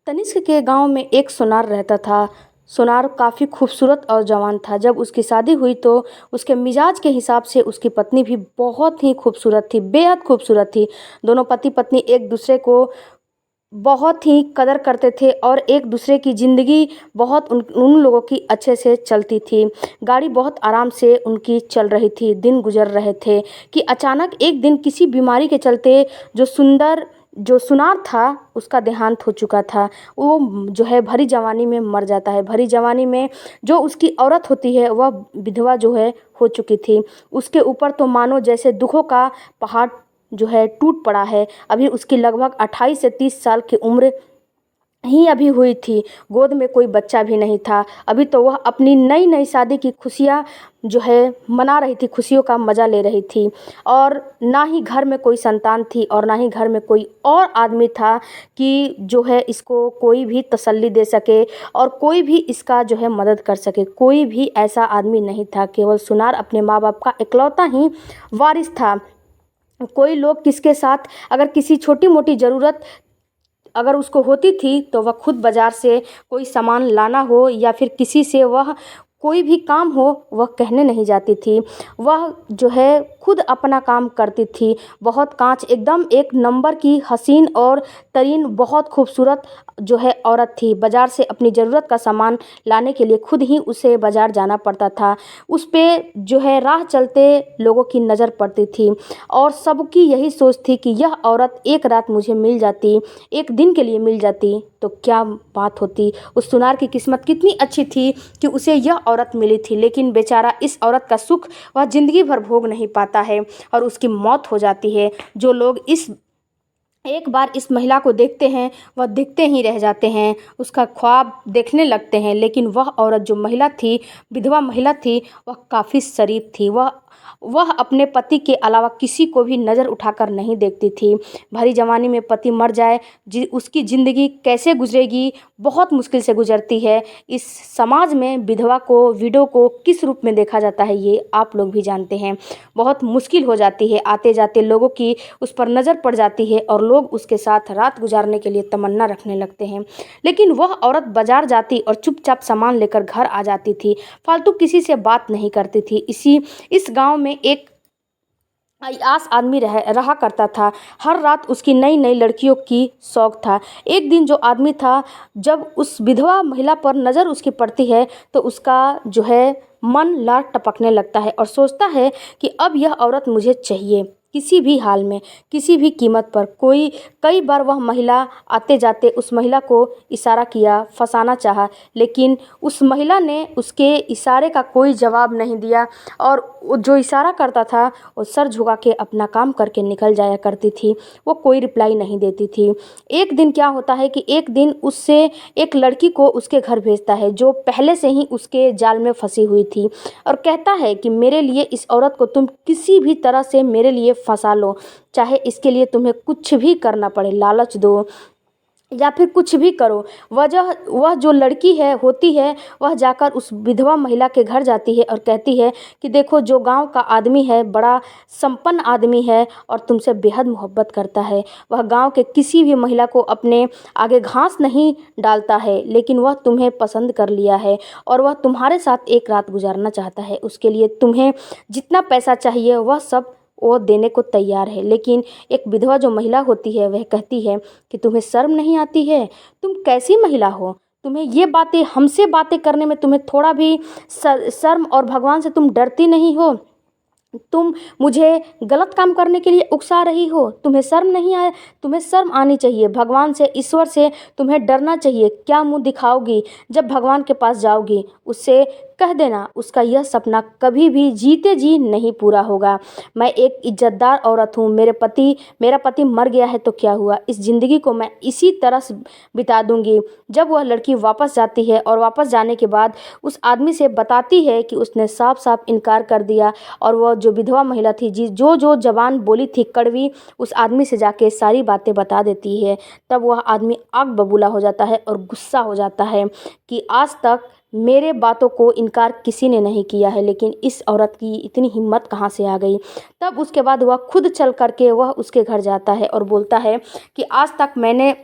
तनिष्क के गांव में एक सुनार रहता था। सुनार काफ़ी खूबसूरत और जवान था। जब उसकी शादी हुई तो उसके मिजाज के हिसाब से उसकी पत्नी भी बहुत ही खूबसूरत थी, बेहद खूबसूरत थी। दोनों पति पत्नी एक दूसरे को बहुत ही कदर करते थे और एक दूसरे की ज़िंदगी बहुत उन उन लोगों की अच्छे से चलती थी। गाड़ी बहुत आराम से उनकी चल रही थी। दिन गुजर रहे थे कि अचानक एक दिन किसी बीमारी के चलते जो सुनार था उसका देहांत हो चुका था। वो जो है भरी जवानी में मर जाता है। भरी जवानी में जो उसकी औरत होती है वह विधवा जो है हो चुकी थी। उसके ऊपर तो मानो जैसे दुखों का पहाड़ जो है टूट पड़ा है। अभी उसकी लगभग 28 से 30 साल की उम्र ही अभी हुई थी। गोद में कोई बच्चा भी नहीं था। अभी तो वह अपनी नई नई शादी की खुशियाँ जो है मना रही थी, खुशियों का मज़ा ले रही थी। और ना ही घर में कोई संतान थी और ना ही घर में कोई और आदमी था कि जो है इसको कोई भी तसल्ली दे सके और कोई भी इसका जो है मदद कर सके। कोई भी ऐसा आदमी नहीं था। केवल सुनार अपने माँ बाप का इकलौता ही वारिस था। कोई लोग किसके साथ अगर किसी छोटी मोटी ज़रूरत अगर उसको होती थी तो वह खुद बाज़ार से कोई सामान लाना हो या फिर किसी से वह कोई भी काम हो वह कहने नहीं जाती थी। वह जो है खुद अपना काम करती थी। बहुत कांच एकदम एक नंबर की हसीन और तरीन बहुत खूबसूरत जो है औरत थी। बाज़ार से अपनी ज़रूरत का सामान लाने के लिए खुद ही उसे बाज़ार जाना पड़ता था। उस पे जो है राह चलते लोगों की नज़र पड़ती थी और सबकी यही सोच थी कि यह औरत एक रात मुझे मिल जाती, एक दिन के लिए मिल जाती तो क्या बात होती। उस सुनार की किस्मत कितनी अच्छी थी कि उसे यह औरत मिली थी। लेकिन बेचारा इस औरत का सुख वह ज़िंदगी भर भोग नहीं पाता है और उसकी मौत हो जाती है। जो लोग इस एक बार इस महिला को देखते हैं वह देखते ही रह जाते हैं, उसका ख्वाब देखने लगते हैं। लेकिन वह औरत जो महिला थी, विधवा महिला थी, वह काफ़ी शरीफ थी। वह अपने पति के अलावा किसी को भी नज़र उठाकर नहीं देखती थी। भरी जवानी में पति मर जाए उसकी ज़िंदगी कैसे गुजरेगी, बहुत मुश्किल से गुजरती है। इस समाज में विधवा को, विडो को किस रूप में देखा जाता है ये आप लोग भी जानते हैं। बहुत मुश्किल हो जाती है। आते जाते लोगों की उस पर नज़र पड़ जाती है और लोग उसके साथ रात गुजारने के लिए तमन्ना रखने लगते हैं। लेकिन वह औरत बाजार जाती और चुपचाप सामान लेकर घर आ जाती थी। फालतू किसी से बात नहीं करती थी। इस गांव में एक अय्याश आदमी रहा करता था। हर रात उसकी नई नई लड़कियों की शौक था। एक दिन जो आदमी था, जब उस विधवा महिला पर नज़र उसकी पड़ती है तो उसका जो है मन लार टपकने लगता है और सोचता है कि अब यह औरत मुझे चाहिए, किसी भी हाल में, किसी भी कीमत पर। कई बार वह महिला आते जाते उस महिला को इशारा किया, फंसाना चाहा, लेकिन उस महिला ने उसके इशारे का कोई जवाब नहीं दिया और वो जो इशारा करता था वो सर झुका के अपना काम करके निकल जाया करती थी। वो कोई रिप्लाई नहीं देती थी। एक दिन क्या होता है कि एक दिन उससे एक लड़की को उसके घर भेजता है जो पहले से ही उसके जाल में फंसी हुई थी और कहता है कि मेरे लिए इस औरत को तुम किसी भी तरह से मेरे लिए फंसा लो, चाहे इसके लिए तुम्हें कुछ भी करना पड़े, लालच दो या फिर कुछ भी करो। वह जो लड़की है होती है वह जाकर उस विधवा महिला के घर जाती है और कहती है कि देखो, जो गांव का आदमी है बड़ा संपन्न आदमी है और तुमसे बेहद मोहब्बत करता है। वह गांव के किसी भी महिला को अपने आगे घास नहीं डालता है, लेकिन वह तुम्हें पसंद कर लिया है और वह तुम्हारे साथ एक रात गुजारना चाहता है। उसके लिए तुम्हें जितना पैसा चाहिए वह सब वो देने को तैयार है। लेकिन एक विधवा जो महिला होती है वह कहती है कि तुम्हें शर्म नहीं आती है? तुम कैसी महिला हो? तुम्हें ये बातें, हमसे बातें करने में तुम्हें थोड़ा भी शर्म, और भगवान से तुम डरती नहीं हो? तुम मुझे गलत काम करने के लिए उकसा रही हो? तुम्हें शर्म नहीं आए? तुम्हें शर्म आनी चाहिए। भगवान से, ईश्वर से तुम्हें डरना चाहिए। क्या मुंह दिखाओगी जब भगवान के पास जाओगी? उससे कह देना उसका यह सपना कभी भी जीते जी नहीं पूरा होगा। मैं एक इज्जतदार औरत हूँ। मेरा पति मर गया है तो क्या हुआ? इस ज़िंदगी को मैं इसी तरह से बिता दूंगी। जब वह लड़की वापस जाती है और वापस जाने के बाद उस आदमी से बताती है कि उसने साफ साफ इनकार कर दिया और वह जो विधवा महिला थी जो ज़बान बोली थी कड़वी, उस आदमी से जाके सारी बातें बता देती है। तब वह आदमी आग बबूला हो जाता है और गुस्सा हो जाता है कि आज तक मेरे बातों को इनकार किसी ने नहीं किया है, लेकिन इस औरत की इतनी हिम्मत कहाँ से आ गई। तब उसके बाद वह खुद चल करके वह उसके घर जाता है और बोलता है कि आज तक मैंने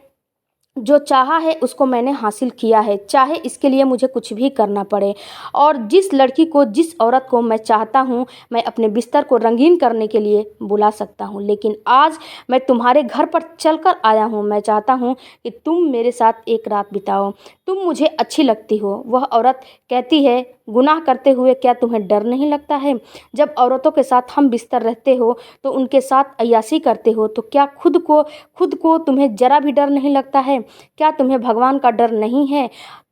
जो चाहा है उसको मैंने हासिल किया है, चाहे इसके लिए मुझे कुछ भी करना पड़े। और जिस लड़की को, जिस औरत को मैं चाहता हूँ, मैं अपने बिस्तर को रंगीन करने के लिए बुला सकता हूँ। लेकिन आज मैं तुम्हारे घर पर चलकर आया हूँ। मैं चाहता हूँ कि तुम मेरे साथ एक रात बिताओ। तुम मुझे अच्छी लगती हो। वह औरत कहती है, गुनाह करते हुए क्या तुम्हें डर नहीं लगता है? जब औरतों के साथ हम बिस्तर रहते हो तो उनके साथ अय्याशी करते हो, तो क्या खुद को तुम्हें जरा भी डर नहीं लगता है? क्या तुम्हें भगवान का डर नहीं है?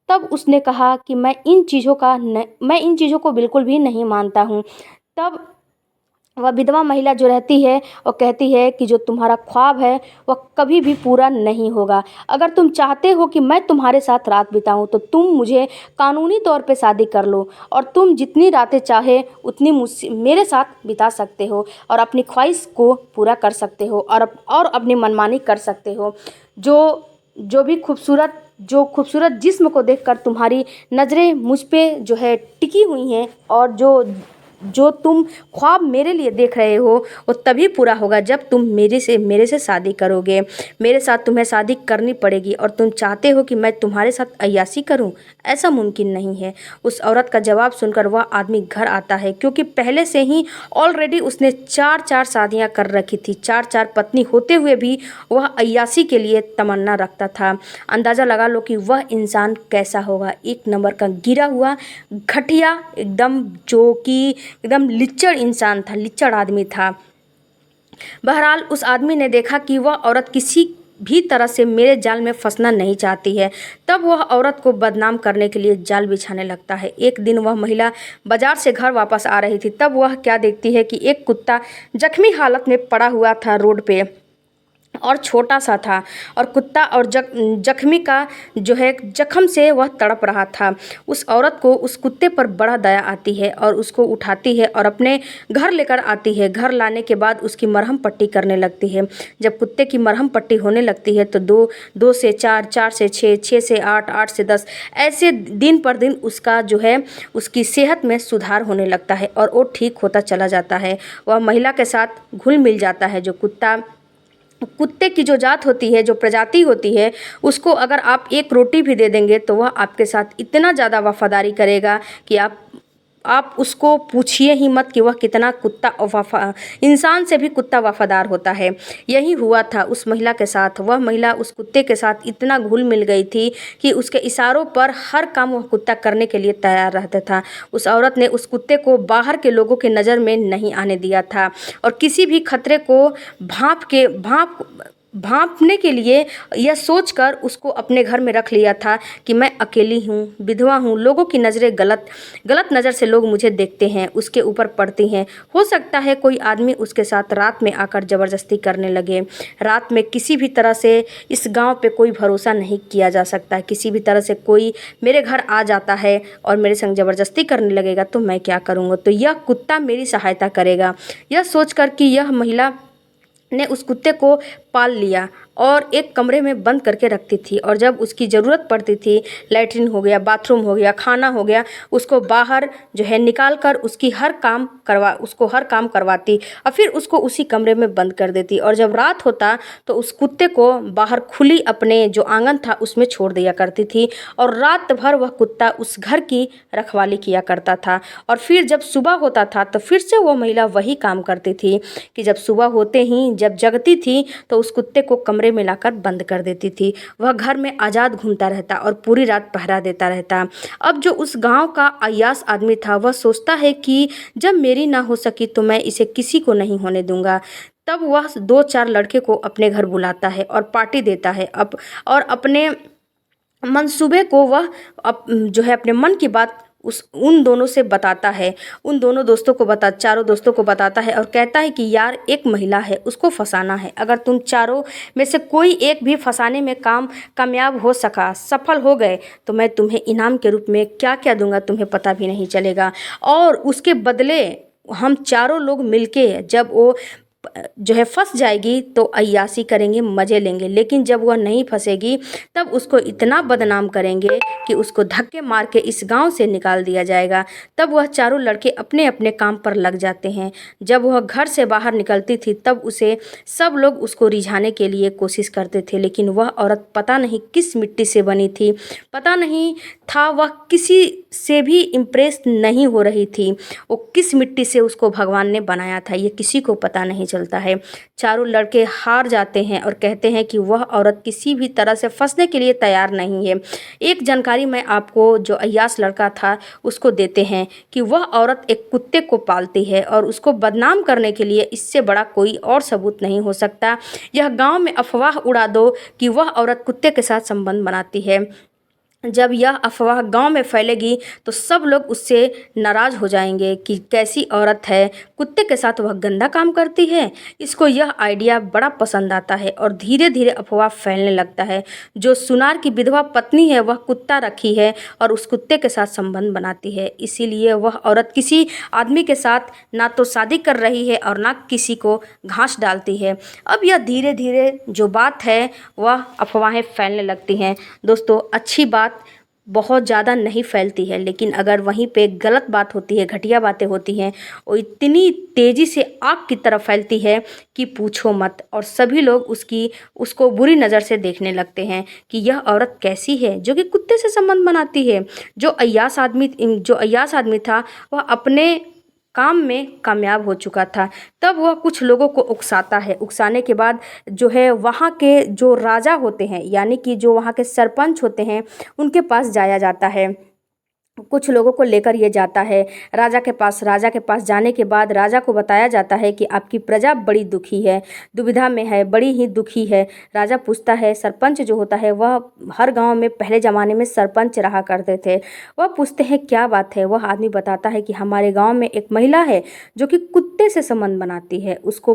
तब उसने कहा कि मैं इन चीज़ों को बिल्कुल भी नहीं मानता हूँ। तब वह विधवा महिला जो रहती है वो कहती है कि जो तुम्हारा ख्वाब है वह कभी भी पूरा नहीं होगा। अगर तुम चाहते हो कि मैं तुम्हारे साथ रात बिताऊं तो तुम मुझे कानूनी तौर पे शादी कर लो और तुम जितनी रातें चाहे उतनी मुझसे मेरे साथ बिता सकते हो और अपनी ख्वाहिश को पूरा कर सकते हो और अपनी मनमानी कर सकते हो। जो जो भी खूबसूरत जिस्म को देखकर तुम्हारी नज़रें मुझ पे जो है टिकी हुई हैं, और जो जो तुम ख्वाब मेरे लिए देख रहे हो वो तभी पूरा होगा जब तुम मेरे से शादी करोगे। मेरे साथ तुम्हें शादी करनी पड़ेगी और तुम चाहते हो कि मैं तुम्हारे साथ अय्याशी करूं? ऐसा मुमकिन नहीं है। उस औरत का जवाब सुनकर वह आदमी घर आता है, क्योंकि पहले से ही ऑलरेडी उसने 4-4 शादियां कर रखी थी। 4-4 पत्नी होते हुए भी वह अय्याशी के लिए तमन्ना रखता था। अंदाज़ा लगा लो कि वह इंसान कैसा होगा। एक नंबर का गिरा हुआ, घटिया, एकदम जो कि एकदम लिच्चड़ इंसान था, लिच्चड़ आदमी था। बहरहाल उस आदमी ने देखा कि वह औरत किसी भी तरह से मेरे जाल में फंसना नहीं चाहती है। तब वह औरत को बदनाम करने के लिए जाल बिछाने लगता है। एक दिन वह महिला बाजार से घर वापस आ रही थी। तब वह क्या देखती है कि एक कुत्ता जख्मी हालत में पड़ा हुआ था रोड पे, और छोटा सा था, और कुत्ता और जख्मी का जो है जख्म से वह तड़प रहा था। उस औरत को उस कुत्ते पर बड़ा दया आती है और उसको उठाती है और अपने घर लेकर आती है। घर लाने के बाद उसकी मरहम पट्टी करने लगती है। जब कुत्ते की मरहम पट्टी होने लगती है तो 2 से 4, 4 से 6, 6 से 8, 8 से 10, ऐसे दिन पर दिन उसका जो है उसकी सेहत में सुधार होने लगता है और वो ठीक होता चला जाता है। वह महिला के साथ घुल मिल जाता है। जो कुत्ते की जो जात होती है, जो प्रजाति होती है, उसको अगर आप एक रोटी भी दे देंगे तो वह आपके साथ इतना ज़्यादा वफादारी करेगा कि आप उसको पूछिए ही मत कि वह कितना इंसान से भी कुत्ता वफादार होता है। यही हुआ था उस महिला के साथ। वह महिला उस कुत्ते के साथ इतना घुल मिल गई थी कि उसके इशारों पर हर काम वह कुत्ता करने के लिए तैयार रहता था। उस औरत ने उस कुत्ते को बाहर के लोगों के नज़र में नहीं आने दिया था और किसी भी खतरे को भांपने के लिए यह सोचकर उसको अपने घर में रख लिया था कि मैं अकेली हूँ, विधवा हूँ, लोगों की नज़रें गलत नज़र से लोग मुझे देखते हैं, उसके ऊपर पड़ती हैं। हो सकता है कोई आदमी उसके साथ रात में आकर ज़बरदस्ती करने लगे। रात में किसी भी तरह से इस गांव पे कोई भरोसा नहीं किया जा सकता। किसी भी तरह से कोई मेरे घर आ जाता है और मेरे संग ज़बरदस्ती करने लगेगा तो मैं क्या करूँगा? तो यह कुत्ता मेरी सहायता करेगा। यह सोचकर कि यह महिला ने उस कुत्ते को पाल लिया और एक कमरे में बंद करके रखती थी, और जब उसकी ज़रूरत पड़ती थी, लैट्रिन हो गया, बाथरूम हो गया, खाना हो गया, उसको बाहर जो है निकाल कर उसको हर काम करवाती और फिर उसको उसी कमरे में बंद कर देती। और जब रात होता तो उस कुत्ते को बाहर खुली अपने जो आंगन था उसमें छोड़ दिया करती थी और रात भर वह कुत्ता उस घर की रखवाली किया करता था। और फिर जब सुबह होता था तो फिर से वो महिला वही काम करती थी कि जब सुबह होते ही जब जगती थी तो उस कुत्ते को कमरे में लाकर बंद कर देती थी। वह घर में आज़ाद घूमता रहता और पूरी रात पहरा देता रहता। अब जो उस गांव का अय्याश आदमी था वह सोचता है कि जब मेरी ना हो सकी तो मैं इसे किसी को नहीं होने दूंगा। तब वह 2-4 लड़के को अपने घर बुलाता है और पार्टी देता है। और अपने मंसूबे को वह जो है अपने मन की बात उन दोनों से बताता है। उन दोनों दोस्तों को चारों दोस्तों को बताता है और कहता है कि यार एक महिला है, उसको फंसाना है। अगर तुम चारों में से कोई एक भी फंसाने में कामयाब हो सका, सफल हो गए, तो मैं तुम्हें इनाम के रूप में क्या क्या दूंगा तुम्हें पता भी नहीं चलेगा। और उसके बदले हम चारों लोग मिलके जब वो जो है फंस जाएगी तो अय्याशी करेंगे, मज़े लेंगे, लेकिन जब वह नहीं फंसेगी तब उसको इतना बदनाम करेंगे कि उसको धक्के मार के इस गांव से निकाल दिया जाएगा। तब वह चारों लड़के अपने अपने काम पर लग जाते हैं। जब वह घर से बाहर निकलती थी तब उसे सब लोग उसको रिझाने के लिए कोशिश करते थे, लेकिन वह औरत पता नहीं किस मिट्टी से बनी थी, पता नहीं था वह किसी से भी इम्प्रेस नहीं हो रही थी। वो किस मिट्टी से उसको भगवान ने बनाया था ये किसी को पता नहीं चलता है। चारों लड़के हार जाते हैं और कहते हैं कि वह औरत किसी भी तरह से फंसने के लिए तैयार नहीं है। एक जानकारी मैं आपको जो अय्याश लड़का था उसको देते हैं कि वह औरत एक कुत्ते को पालती है और उसको बदनाम करने के लिए इससे बड़ा कोई और सबूत नहीं हो सकता। यह गांव में अफवाह उड़ा दो कि वह औरत कुत्ते के साथ संबंध बनाती है। जब यह अफवाह गांव में फैलेगी तो सब लोग उससे नाराज़ हो जाएंगे कि कैसी औरत है, कुत्ते के साथ वह गंदा काम करती है। इसको यह आइडिया बड़ा पसंद आता है और धीरे धीरे अफवाह फैलने लगता है। जो सुनार की विधवा पत्नी है वह कुत्ता रखी है और उस कुत्ते के साथ संबंध बनाती है, इसीलिए वह औरत किसी आदमी के साथ ना तो शादी कर रही है और ना किसी को घास डालती है। अब यह धीरे धीरे जो बात है वह अफवाहें फैलने लगती हैं। दोस्तों, अच्छी बात बहुत ज़्यादा नहीं फैलती है, लेकिन अगर वहीं पे गलत बात होती है, घटिया बातें होती हैं, वो इतनी तेज़ी से आग की तरह फैलती है कि पूछो मत। और सभी लोग उसको बुरी नज़र से देखने लगते हैं कि यह औरत कैसी है जो कि कुत्ते से संबंध बनाती है। जो अय्याश आदमी था वह अपने काम में कामयाब हो चुका था। तब वह कुछ लोगों को उकसाता है। उकसाने के बाद जो है वहाँ के जो राजा होते हैं, यानी कि जो वहाँ के सरपंच होते हैं, उनके पास जाया जाता है। कुछ लोगों को लेकर ये जाता है राजा के पास। राजा के पास जाने के बाद राजा को बताया जाता है कि आपकी प्रजा बड़ी दुखी है, दुविधा में है, बड़ी ही दुखी है। राजा पूछता है, सरपंच जो होता है वह हर गांव में पहले ज़माने में सरपंच रहा करते थे, वह पूछते हैं क्या बात है। वह आदमी बताता है कि हमारे गाँव में एक महिला है जो कि कुत्ते से संबंध बनाती है, उसको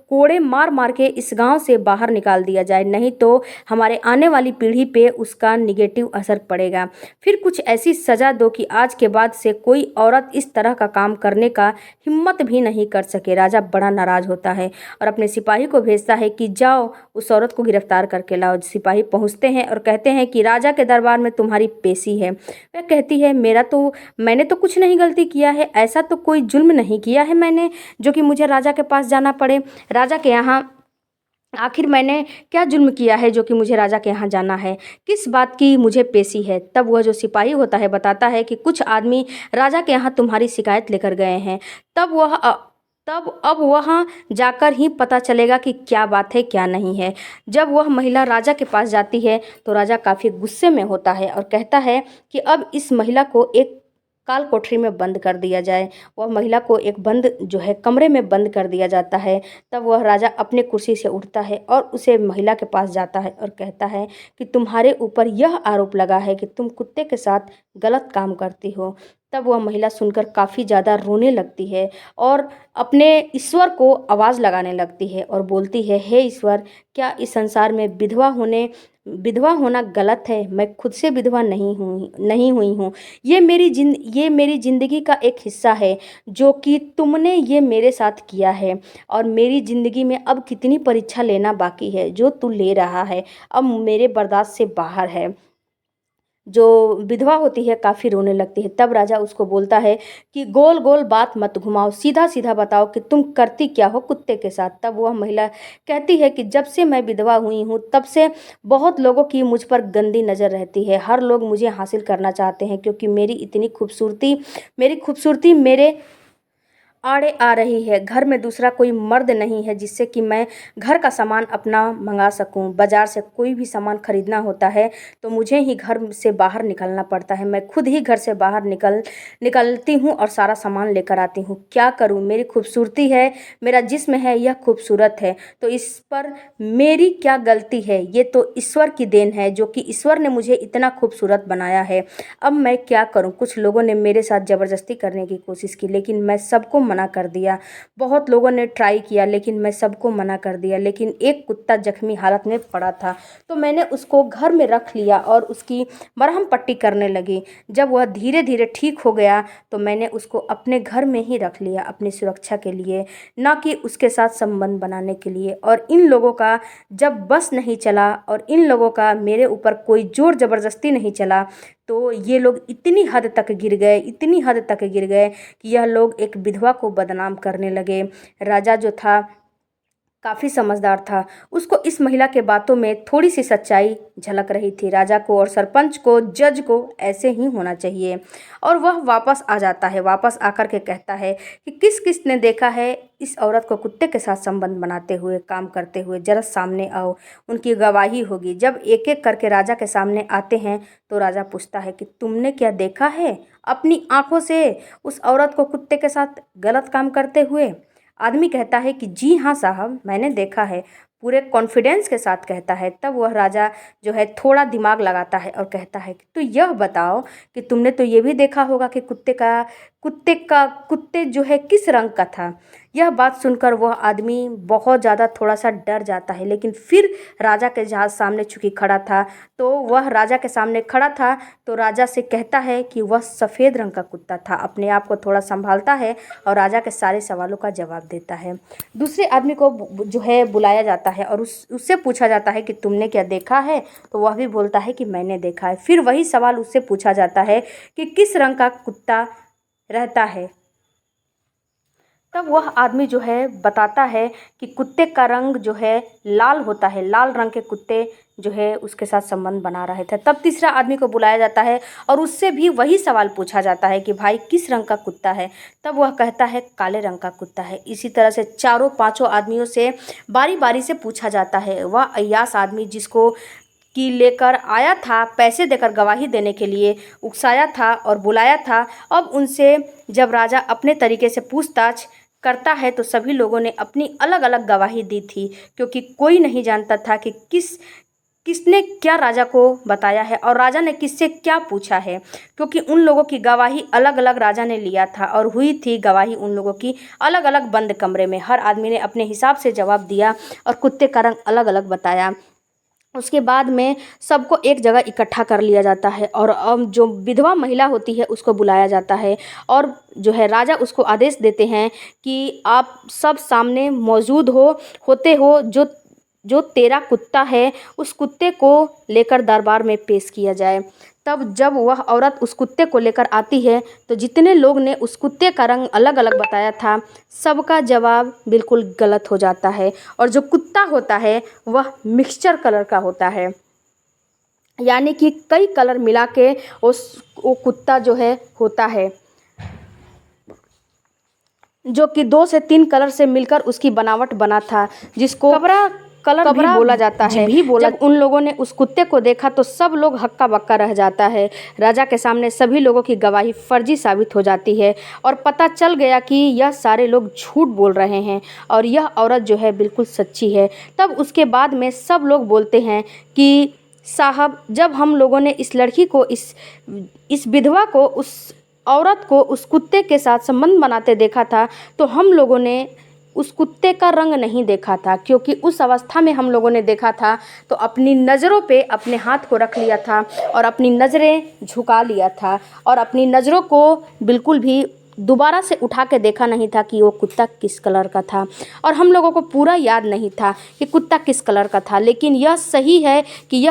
कोड़े मार मार के इस गाँव से बाहर निकाल दिया जाए, नहीं तो हमारे आने वाली पीढ़ी पे उसका निगेटिव असर पड़ेगा। फिर कुछ ऐसी सज़ा दो कि आज के बाद से कोई औरत इस तरह का काम करने का हिम्मत भी नहीं कर सके। राजा बड़ा नाराज़ होता है और अपने सिपाही को भेजता है कि जाओ उस औरत को गिरफ्तार करके लाओ। सिपाही पहुंचते हैं और कहते हैं कि राजा के दरबार में तुम्हारी पेशी है। वह कहती है, मैंने तो कुछ नहीं गलती किया है, ऐसा तो कोई जुल्म नहीं किया है मैंने जो कि मुझे राजा के पास जाना पड़े। राजा के यहाँ आखिर मैंने क्या जुल्म किया है जो कि मुझे राजा के यहाँ जाना है, किस बात की मुझे पेशी है। तब वह जो सिपाही होता है बताता है कि कुछ आदमी राजा के यहाँ तुम्हारी शिकायत लेकर गए हैं। तब अब वहाँ जाकर ही पता चलेगा कि क्या बात है क्या नहीं है। जब वह महिला राजा के पास जाती है तो राजा काफ़ी गुस्से में होता है और कहता है कि अब इस महिला को एक काल कोठरी में बंद कर दिया जाए। वह महिला को एक बंद जो है कमरे में बंद कर दिया जाता है। तब वह राजा अपने कुर्सी से उठता है और उसे महिला के पास जाता है और कहता है कि तुम्हारे ऊपर यह आरोप लगा है कि तुम कुत्ते के साथ गलत काम करती हो। तब वह महिला सुनकर काफ़ी ज़्यादा रोने लगती है और अपने ईश्वर को आवाज़ लगाने लगती है और बोलती है, हे ईश्वर, क्या इस संसार में विधवा होना गलत है? मैं खुद से विधवा नहीं हुई हूँ। ये मेरी ज़िंदगी का एक हिस्सा है जो कि तुमने ये मेरे साथ किया है, और मेरी ज़िंदगी में अब कितनी परीक्षा लेना बाकी है जो तू ले रहा है, अब मेरे बर्दाश्त से बाहर है। जो विधवा होती है काफ़ी रोने लगती है। तब राजा उसको बोलता है कि गोल गोल बात मत घुमाओ, सीधा सीधा बताओ कि तुम करती क्या हो कुत्ते के साथ। तब वह महिला कहती है कि जब से मैं विधवा हुई हूँ तब से बहुत लोगों की मुझ पर गंदी नज़र रहती है। हर लोग मुझे हासिल करना चाहते हैं क्योंकि मेरी खूबसूरती मेरे आड़े आ रही है। घर में दूसरा कोई मर्द नहीं है जिससे कि मैं घर का सामान अपना मंगा सकूं। बाज़ार से कोई भी सामान खरीदना होता है तो मुझे ही घर से बाहर निकलना पड़ता है। मैं खुद ही घर से बाहर निकलती हूं और सारा सामान लेकर आती हूं। क्या करूं? मेरी खूबसूरती है, मेरा जिस्म है, यह खूबसूरत है, तो इस पर मेरी क्या गलती है? ये तो ईश्वर की देन है जो कि ईश्वर ने मुझे इतना खूबसूरत बनाया है। अब मैं क्या करूं? कुछ लोगों ने मेरे साथ ज़बरदस्ती करने की कोशिश की, लेकिन मैं सबको मना कर दिया। बहुत लोगों ने ट्राई किया लेकिन मैं सबको मना कर दिया। लेकिन एक कुत्ता जख्मी हालत में पड़ा था तो मैंने उसको घर में रख लिया और उसकी मरहम पट्टी करने लगी। जब वह धीरे धीरे ठीक हो गया तो मैंने उसको अपने घर में ही रख लिया अपनी सुरक्षा के लिए, ना कि उसके साथ संबंध बनाने के लिए। और इन लोगों का जब बस नहीं चला और इन लोगों का मेरे ऊपर कोई ज़ोर ज़बरदस्ती नहीं चला तो ये लोग इतनी हद तक गिर गए, इतनी हद तक गिर गए कि यह लोग एक विधवा को बदनाम करने लगे। राजा जो था काफ़ी समझदार था, उसको इस महिला के बातों में थोड़ी सी सच्चाई झलक रही थी। राजा को और सरपंच को, जज को ऐसे ही होना चाहिए। और वह वापस आ जाता है, वापस आकर के कहता है कि किस किस ने देखा है इस औरत को कुत्ते के साथ संबंध बनाते हुए, काम करते हुए, जरा सामने आओ, उनकी गवाही होगी। जब एक एक करके राजा के सामने आते हैं तो राजा पूछता है कि तुमने क्या देखा है अपनी आंखों से उस औरत को कुत्ते के साथ गलत काम करते हुए? आदमी कहता है कि जी हाँ साहब, मैंने देखा है, पूरे कॉन्फिडेंस के साथ कहता है। तब वह राजा जो है थोड़ा दिमाग लगाता है और कहता है कि तो यह बताओ कि तुमने तो ये भी देखा होगा कि कुत्ते जो है किस रंग का था। यह बात सुनकर वह आदमी बहुत ज़्यादा थोड़ा सा डर जाता है, लेकिन फिर राजा के जहाज सामने चूंकि खड़ा था तो वह राजा के सामने खड़ा था तो राजा से कहता है कि वह सफ़ेद रंग का कुत्ता था। अपने आप को थोड़ा संभालता है और राजा के सारे सवालों का जवाब देता है। दूसरे आदमी को जो है बुलाया जाता है और उससे पूछा जाता है कि तुमने क्या देखा है, तो वह भी बोलता है कि मैंने देखा है। फिर वही सवाल उससे पूछा जाता है कि किस रंग का कुत्ता रहता है। तब वह आदमी जो है बताता है कि कुत्ते का रंग जो है लाल होता है, लाल रंग के कुत्ते जो है उसके साथ संबंध बना रहे थे। तब तीसरा आदमी को बुलाया जाता है और उससे भी वही सवाल पूछा जाता है कि भाई किस रंग का कुत्ता है। तब वह कहता है काले रंग का कुत्ता है। इसी तरह से चारों पांचों आदमियों से बारी बारी से पूछा जाता है। वह अय्यास आदमी जिसको की लेकर आया था, पैसे देकर गवाही देने के लिए उकसाया था और बुलाया था, अब उनसे जब राजा अपने तरीके से पूछताछ करता है तो सभी लोगों ने अपनी अलग अलग गवाही दी थी, क्योंकि कोई नहीं जानता था कि किसने क्या राजा को बताया है और राजा ने किससे क्या पूछा है, क्योंकि उन लोगों की गवाही अलग अलग राजा ने लिया था और हुई थी गवाही उन लोगों की अलग अलग बंद कमरे में। हर आदमी ने अपने हिसाब से जवाब दिया और कुत्ते का रंग अलग अलग बताया। उसके बाद में सबको एक जगह इकट्ठा कर लिया जाता है और जो विधवा महिला होती है उसको बुलाया जाता है और जो है राजा उसको आदेश देते हैं कि आप सब सामने मौजूद होते हो, जो तेरा कुत्ता है उस कुत्ते को लेकर दरबार में पेश किया जाए। तब जब वह औरत उस कुत्ते को लेकर आती है तो जितने लोग ने उस कुत्ते का रंग अलग अलग बताया था सबका जवाब बिल्कुल गलत हो जाता है और जो कुत्ता होता है वह मिक्सचर कलर का होता है, यानी कि कई कलर मिला के वो कुत्ता जो है होता है, जो कि 2 से 3 कलर से मिलकर उसकी बनावट बना था, जिसको कबरा कलर भी बोला जाता है। जब उन लोगों ने उस कुत्ते को देखा तो सब लोग हक्का बक्का रह जाता है। राजा के सामने सभी लोगों की गवाही फर्जी साबित हो जाती है और पता चल गया कि यह सारे लोग झूठ बोल रहे हैं और यह औरत जो है बिल्कुल सच्ची है। तब उसके बाद में सब लोग बोलते हैं कि साहब, जब हम लोगों ने इस लड़की को, इस विधवा को, उस औरत को उस कुत्ते के साथ संबंध बनाते देखा था तो हम लोगों ने उस कुत्ते का रंग नहीं देखा था, क्योंकि उस अवस्था में हम लोगों ने देखा था तो अपनी नज़रों पे अपने हाथ को रख लिया था और अपनी नज़रें झुका लिया था और अपनी नज़रों को बिल्कुल भी दोबारा से उठा के देखा नहीं था कि वो कुत्ता किस कलर का था। और हम लोगों को पूरा याद नहीं था कि कुत्ता किस कलर का था, लेकिन यह सही है कि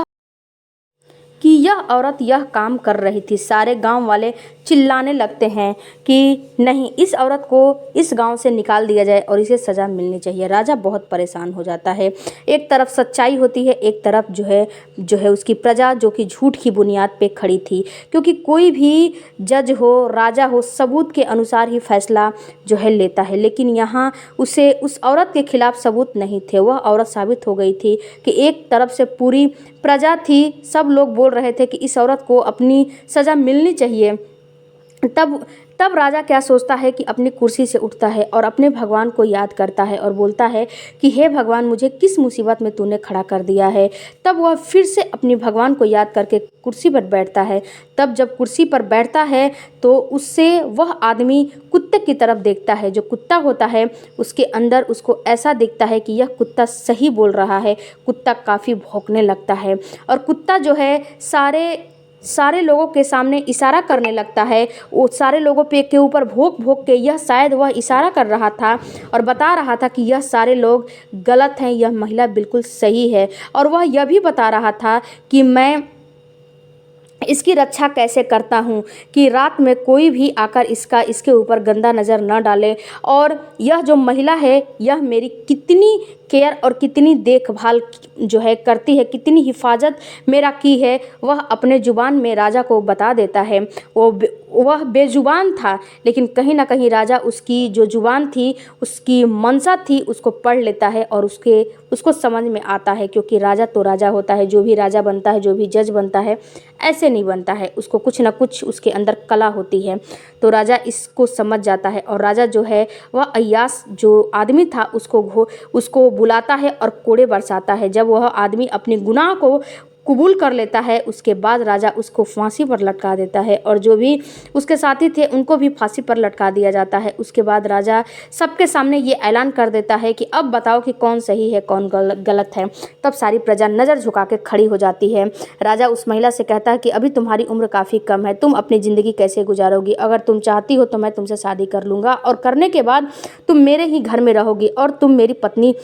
यह औरत यह काम कर रही थी। सारे गांव वाले चिल्लाने लगते हैं कि नहीं, इस औरत को इस गांव से निकाल दिया जाए और इसे सज़ा मिलनी चाहिए। राजा बहुत परेशान हो जाता है। एक तरफ सच्चाई होती है, एक तरफ जो है उसकी प्रजा जो कि झूठ की बुनियाद पे खड़ी थी, क्योंकि कोई भी जज हो, राजा हो, सबूत के अनुसार ही फैसला जो है लेता है। लेकिन यहाँ उसे उस औरत के खिलाफ सबूत नहीं थे। वह औरत साबित हो गई थी कि एक तरफ से पूरी प्रजा थी, सब लोग बोल रहे थे कि इस औरत को अपनी सज़ा मिलनी चाहिए। तब तब राजा क्या सोचता है कि अपनी कुर्सी से उठता है और अपने भगवान को याद करता है और बोलता है कि हे भगवान, मुझे किस मुसीबत में तूने खड़ा कर दिया है। तब वह फिर से अपने भगवान को याद करके कुर्सी पर बैठता है। तब जब कुर्सी पर बैठता है तो उससे वह आदमी कुत्ते की तरफ देखता है। जो कुत्ता होता है उसके अंदर उसको ऐसा दिखता है कि यह कुत्ता सही बोल रहा है। कुत्ता काफ़ी भौंकने लगता है और कुत्ता जो है सारे लोगों के सामने इशारा करने लगता है। वो सारे लोगों पे के ऊपर भोंक भोंक के, यह शायद वह इशारा कर रहा था और बता रहा था कि यह सारे लोग गलत हैं, यह महिला बिल्कुल सही है। और वह यह भी बता रहा था कि मैं इसकी रक्षा कैसे करता हूँ कि रात में कोई भी आकर इसके ऊपर गंदा नज़र न डाले। और यह जो महिला है यह मेरी कितनी केयर और कितनी देखभाल जो है करती है, कितनी हिफाजत मेरा की है, वह अपने ज़ुबान में राजा को बता देता है। वह बेजुबान था, लेकिन कहीं ना कहीं राजा उसकी जो जुबान थी, उसकी मंशा थी, उसको पढ़ लेता है और उसको समझ में आता है। क्योंकि राजा तो राजा होता है, जो भी राजा बनता है, जो भी जज बनता है, ऐसे नहीं बनता है, उसको कुछ ना कुछ उसके अंदर कला होती है। तो राजा इसको समझ जाता है और राजा जो है वह अय्यास जो आदमी था उसको बुलाता है और कोड़े बरसाता है। जब वह आदमी अपने गुनाह को कबूल कर लेता है, उसके बाद राजा उसको फांसी पर लटका देता है और जो भी उसके साथी थे उनको भी फांसी पर लटका दिया जाता है। उसके बाद राजा सबके सामने ये ऐलान कर देता है कि अब बताओ कि कौन सही है कौन गलत है। तब सारी प्रजा नज़र झुका के खड़ी हो जाती है। राजा उस महिला से कहता है कि अभी तुम्हारी उम्र काफ़ी कम है, तुम अपनी ज़िंदगी कैसे गुजारोगी? अगर तुम चाहती हो तो मैं तुमसे शादी कर लूँगा और करने के बाद तुम मेरे ही घर में रहोगी और तुम मेरी पत्नी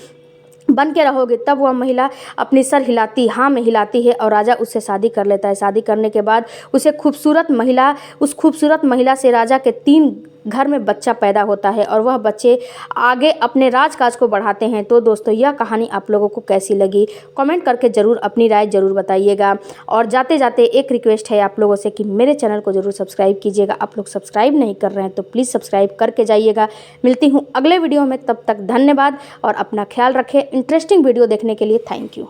बन के रहोगे। तब वह महिला अपनी सर हिलाती, हाँ में हिलाती है और राजा उससे शादी कर लेता है। शादी करने के बाद उस खूबसूरत महिला से राजा के 3 घर में बच्चा पैदा होता है और वह बच्चे आगे अपने राजकाज को बढ़ाते हैं। तो दोस्तों, यह कहानी आप लोगों को कैसी लगी कमेंट करके ज़रूर अपनी राय ज़रूर बताइएगा। और जाते जाते एक रिक्वेस्ट है आप लोगों से कि मेरे चैनल को ज़रूर सब्सक्राइब कीजिएगा। आप लोग सब्सक्राइब नहीं कर रहे हैं तो प्लीज़ सब्सक्राइब करके जाइएगा। मिलती हूँ अगले वीडियो में, तब तक धन्यवाद और अपना ख्याल रखें। इंटरेस्टिंग वीडियो देखने के लिए थैंक यू।